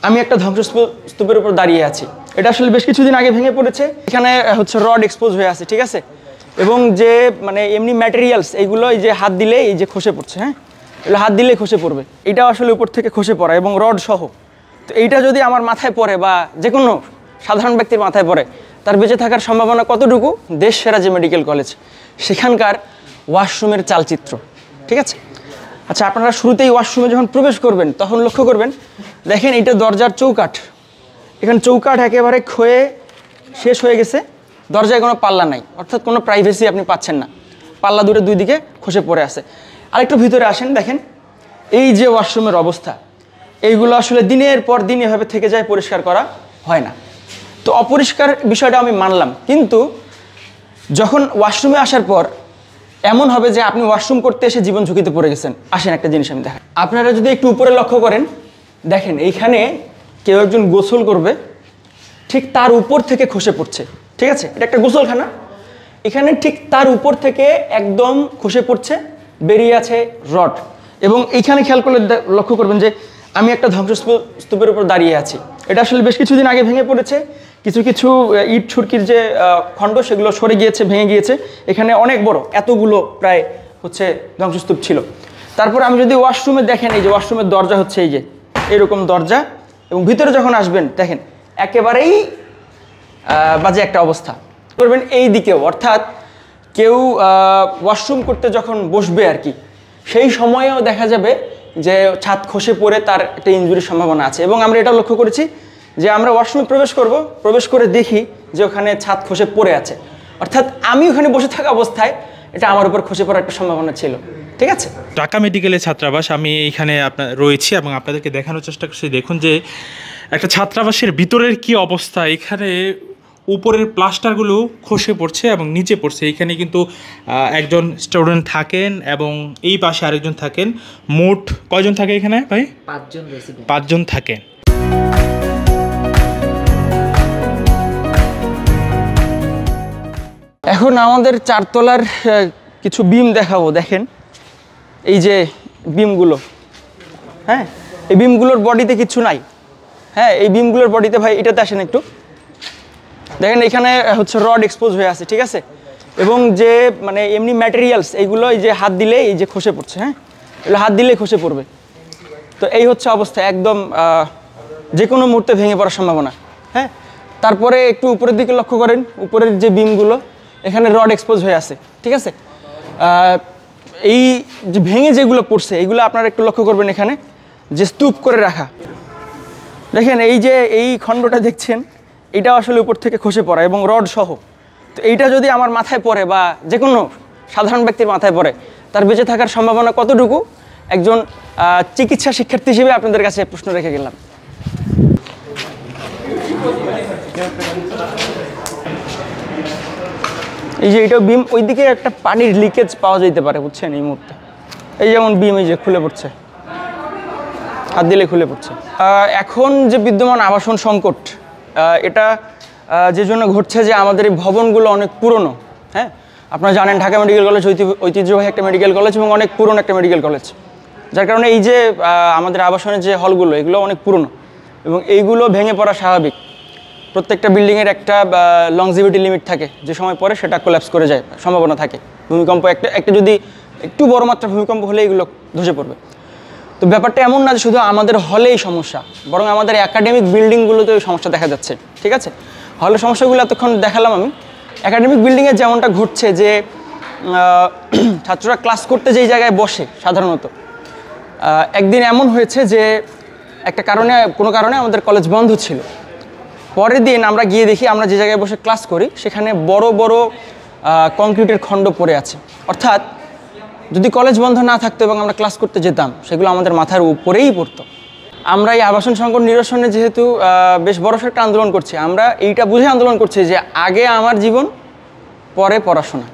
আমি একটা ধ্বংসস্তূপের উপর দাঁড়িয়ে আছি। এটা আসলে বেশ কিছুদিন আগে ভেঙে পড়েছে। এখানে হচ্ছে রড এক্সপোজ হয়ে আছে, ঠিক আছে। এবং যে মানে এমনি ম্যাটেরিয়ালস এইগুলো এই যে হাত দিলে এই যে খসে পড়ছে, হ্যাঁ, এগুলো হাত দিলেই খসে পড়বে। এটা আসলে উপর থেকে খসে পড়া এবং রড সহ। তো এইটা যদি আমার মাথায় পড়ে বা যে কোনো সাধারণ ব্যক্তির মাথায় পড়ে, তার বেঁচে থাকার সম্ভাবনা কতটুকু? দেশ সেরা যে মেডিকেল কলেজ, সেখানকার ওয়াশরুমের চালচিত্র, ঠিক আছে। আচ্ছা, আপনারা শুরুতেই ওয়াশরুমে যখন প্রবেশ করবেন তখন লক্ষ্য করবেন, দেখেন এইটা দরজার চৌকাঠ। এখানে চৌকাঠ একেবারে ক্ষয়ে শেষ হয়ে গেছে, দরজায় কোনো পাল্লা নাই, অর্থাৎ কোনো প্রাইভেসি আপনি পাচ্ছেন না। পাল্লা দুটো দুই দিকে খসে পড়ে আছে। আরেকটু ভিতরে আসেন, দেখেন এই যে ওয়াশরুমের অবস্থা, এইগুলো আসলে দিনের পর দিন এভাবে থেকে যায়, পরিষ্কার করা হয় না। তো অপরিষ্কার বিষয়টা আমি মানলাম, কিন্তু যখন ওয়াশরুমে আসার পর এমন হবে যে আপনি ওয়াশরুম করতে এসে জীবন ঝুঁকিতে পড়ে গেছেন। আসেন একটা জিনিস আমি দেখাই। আপনারা যদি একটু উপরে লক্ষ্য করেন, দেখেন এইখানে কেউ একজন গোসল করবে, ঠিক তার উপর থেকে খসে পড়ছে, ঠিক আছে। এটা একটা গোসলখানা, এখানে ঠিক তার উপর থেকে একদম খসে পড়ছে, বেরিয়ে আছে রড। এবং এইখানে খেয়াল করলে লক্ষ্য করবেন যে আমি একটা ধ্বংসস্তূপের উপর দাঁড়িয়ে আছি। এটা আসলে বেশ কিছুদিন আগে ভেঙে পড়েছে। কিছু কিছু ইট ছুরকির যে খণ্ড, সেগুলো সরে গিয়েছে, ভেঙে গিয়েছে। এখানে অনেক বড় এতগুলো প্রায় হচ্ছে ধ্বংসস্তূপ ছিল। তারপর আমি যদি ওয়াশরুমে দেখেন, এই যে ওয়াশরুমের দরজা হচ্ছে এই যে এরকম দরজা, এবং ভিতরে যখন আসবেন দেখেন একেবারেই বাজে একটা অবস্থা। করবেন এই দিকেও, অর্থাৎ কেউ ওয়াশরুম করতে যখন বসবে আর কি, সেই সময়েও দেখা যাবে যে ছাদ খসে পড়ে তার একটা ইনজুরির সম্ভাবনা আছে। এবং আমরা এটা লক্ষ্য করেছি যে আমরা ওয়াশরুমে প্রবেশ করে দেখি যে ওখানে ছাদ খসে পড়ে আছে, অর্থাৎ আমি ওখানে বসে থাকা অবস্থায় এটা আমার উপর খসে পড়ার একটা সম্ভাবনা ছিল, ঠিক আছে। ঢাকা মেডিকেলের ছাত্রাবাস, আমি এইখানে রয়েছি এবং আপনাদেরকে দেখানোর চেষ্টা করছি। দেখুন যে একটা ছাত্রাবাসের ভিতরের কি অবস্থা। এখানে উপরের প্লাস্টারগুলো খসে পড়ছে এবং নিচে পড়ছে। এইখানে কিন্তু একজন স্টুডেন্ট থাকেন এবং এই পাশে আরেকজন থাকেন। মোট কয়জন থাকে এখানে ভাই? 5জন থাকেন। এখন আমাদের 4 তলার কিছু বিম দেখাবো। দেখেন এই যে বিমগুলো, হ্যাঁ, এই বিমগুলোর বডিতে কিছু নাই। হ্যাঁ, এই বিমগুলোর বডিতে, ভাই এটাতে আসেন একটু, দেখেন এখানে হচ্ছে রড এক্সপোজ হয়ে আছে, ঠিক আছে। এবং যে মানে এমনি ম্যাটেরিয়ালস এইগুলো এই যে হাত দিলে এই যে খসে পড়ছে, হ্যাঁ, এগুলো হাত দিলেই খসে পড়বে। তো এই হচ্ছে অবস্থা, একদম যে কোনো মুহূর্তে ভেঙে পড়ার সম্ভাবনা। হ্যাঁ, তারপরে একটু উপরের দিকে লক্ষ্য করেন, উপরের যে বিমগুলো এখানে রড এক্সপোজ হয়ে আছে, ঠিক আছে। এই যে ভেঙে যেগুলো পড়ছে এইগুলো আপনারা একটু লক্ষ্য করবেন, এখানে যে স্তূপ করে রাখা, দেখেন এই যে এই খণ্ডটা দেখছেন, এটা আসলে উপর থেকে খসে পড়া এবং রড সহ। তো এইটা যদি আমার মাথায় পড়ে বা যে কোনো সাধারণ ব্যক্তির মাথায় পড়ে, তার বেঁচে থাকার সম্ভাবনা কতটুকু? একজন চিকিৎসা শিক্ষার্থী হিসেবে আপনাদের কাছে প্রশ্ন রেখে গেলাম। এই যে এটাও বিম, ওইদিকে একটা পানির লিকেজ পাওয়া যেতে পারে, বুঝছেন, এই মুহূর্তে। এই যেমন বিম এই যে খুলে পড়ছে, হাত দিলে খুলে পড়ছে। এখন যে বিদ্যমান আবাসন সংকট, এটা যে জন্য ঘটছে যে আমাদের এই ভবনগুলো অনেক পুরনো। হ্যাঁ, আপনারা জানেন ঢাকা মেডিকেল কলেজ ঐতিহ্যবাহী একটা মেডিকেল কলেজ এবং অনেক পুরনো একটা মেডিকেল কলেজ, যার কারণে এই যে আমাদের আবাসনের যে হলগুলো এগুলো অনেক পুরনো এবং এইগুলো ভেঙে পড়া স্বাভাবিক। প্রত্যেকটা বিল্ডিংয়ের একটা লংজিভিটি লিমিট থাকে, যে সময় পরে সেটা কোল্যাপস করে যায়, সম্ভাবনা থাকে। ভূমিকম্প একটা যদি একটু বড় মাত্রা ভূমিকম্প হলে এগুলো ধসে পড়বে। তো ব্যাপারটা এমন না যে শুধু আমাদের হলেই সমস্যা, বরং আমাদের একাডেমিক বিল্ডিংগুলোতেও সমস্যা দেখা যাচ্ছে, ঠিক আছে। হলের সমস্যাগুলো এতক্ষণ দেখালাম আমি। একাডেমিক বিল্ডিংয়ে যেমনটা ঘটছে যে ছাত্ররা ক্লাস করতে যেই জায়গায় বসে সাধারণত, একদিন এমন হয়েছে যে একটা কোনো কারণে আমাদের কলেজ বন্ধ ছিল। পরের দিন আমরা গিয়ে দেখি আমরা যে জায়গায় বসে ক্লাস করি সেখানে বড় বড় কংক্রিটের খণ্ড পড়ে আছে। অর্থাৎ যদি কলেজ বন্ধ না থাকতো এবং আমরা ক্লাস করতে যেতাম, সেগুলো আমাদের মাথার উপরেই পড়তো। আমরা এই আবাসন সংকট নিরসনে যেহেতু বেশ বড়সড় একটা আন্দোলন করছি, আমরা এইটা বুঝে আন্দোলন করছি যে আগে আমার জীবন, পরে পড়াশোনা।